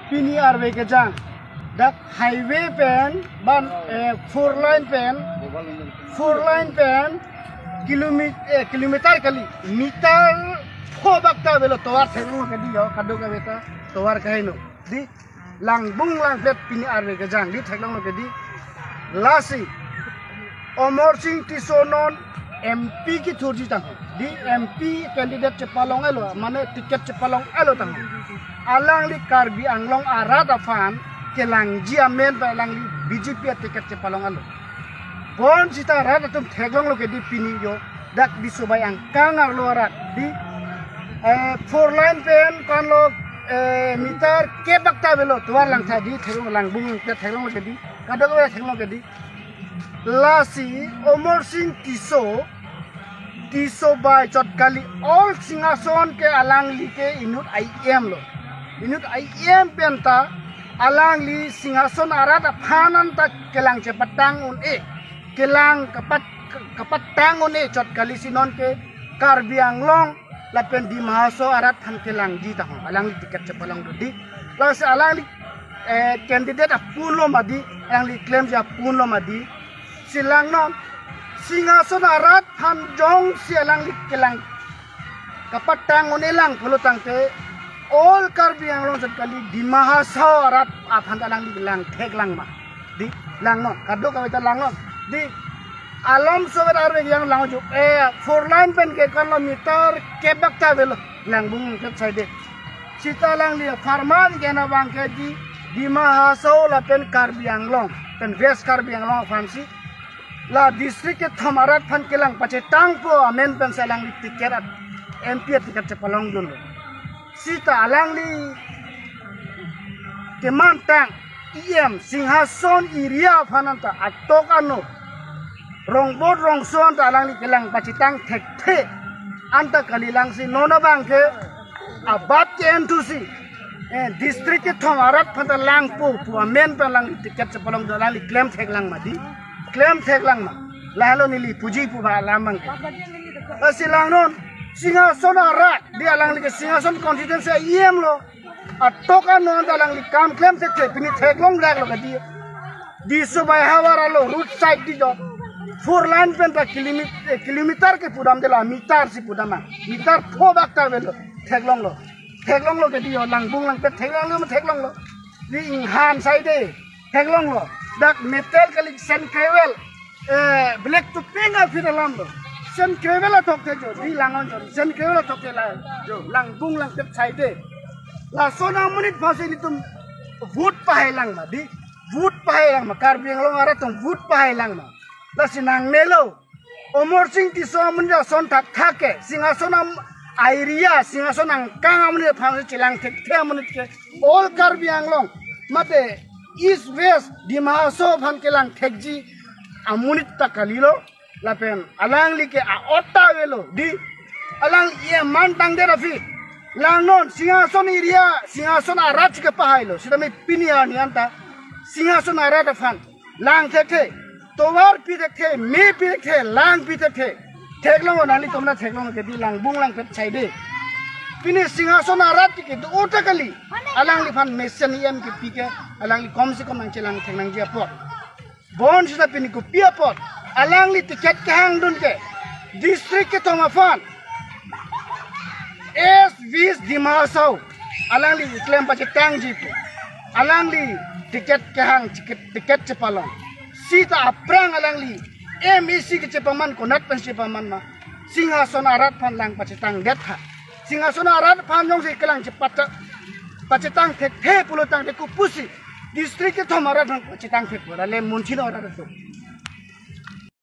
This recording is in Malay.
pini arwe ke jang dak highway pen ban four line pen kilometer kali meter ho bakta belo towar thelu ke di yo kado ka beta towar kahino di langbung lang pet pini arwe ke jang di thaklong ke di lasi Omor Singh Tisonon MP की थोड़ी तंग di MP candidate cepalong elo mana tiket cepalong elo tang alang li Karbi Anglong arada fan kelang jiamen pa alang li BJP tiket cepalong elo bon sita arada tum theglong lo ke di pini yo dak di sobai angkang ar lo arat di four line pen kan lo meter ke bakta belo tuar lang tha di theglong lang bung ke theglong lo ke di kadang lo theglong ke di lasi Omor Singh Tiso by chot kali all singason ke alang li ke inut IM lo inut IM penta alang li singason arata phanan ta kelang cepatang un kelang kapatang un chot kali sinon ke Karbi Anglong lapen di mahaso arat han kelang di ta alang li tiket cepalang di lawas alang li candidate apulo madi alang li claim ja apulo madi silang non singason arat han jong sialang kelang kapatang onelang pelutang te all Karbi Anglong sekali di mahasa arat aphan alang lang theklang ma di lang non kado ka beta lang non di alam sober arwe yang lang ju four line pen ke kilometer ke bakta belo lang bung ke side sita lang li farman ke na bang ke di mahasa la pen Karbi Anglong pen west Karbi Anglong fansi la district ke thamarat phan kelang pache tang po amen pen salang li tiket MP tiket cepalong dulu sita alang li keman tang IM Singhason area phananta atokano rongbot rongson ta alang li kelang pache tang thekte anta kalilang si nona bangke abat ke entusi district ke thamarat phan lang po amen pen lang tiket cepalong dalang li claim theklang madi claim theklang ma lahalo nili puji pu ba lamang asilang non singason arat dia alang li singason constituency IM lo atokan non alang li kam claim thekte pini theklong rak lo di sobai hawara lo root side di jo four line pen ta kilometer ke pudam dela meter si pudama meter pho bakta belo theklong lo ke di lang bung lang pe theklong lo di inghan side theklong lo dak metal kali sen krevel black to pink afir alam do sen krevel atok te jo di langon jo sen krevel atok te la jo lang bung lang tep side la sona munit phase ni tum vote pahe lang ma di vote pahe lang ma Karbi Anglong ara tum vote pahe lang ma la sinang nelo Omor Singh Tiso mun ja son thak thake singasonam area singason angkang amune phase chilang thek the amunit ke all Karbi Anglong mate East West di mahaso phan kelang thekji amunit ta kalilo lapen alang li ke a otta velo di alang ye man tang de rafi lang non singason area singason arat ke pahailo sida me pinia ni anta singason arat phan lang thekhe towar pi thekhe me pi thekhe lang pi thekhe theklong nani tomna theklong ke di lang bung lang pet chaide pini singason arat ke do ota kali alang li phan messen IM ke pike alang li kom se kom ang chelang thenang dia pot bon sida pini ku pia pot alang li tiket kahang dun ke district ke toma fan S20 di Mahasau alang li claim pache tang jipu alang li tiket kahang tiket cepalong sita aprang alang li MEC ke cepaman konat pen cepaman ma singason arat phan lang pache tang detha singason arat phan jong se kelang cepat pacetang thek pulotang de ku pusi district ke thomara thang pacetang thek bora le munchi na ora to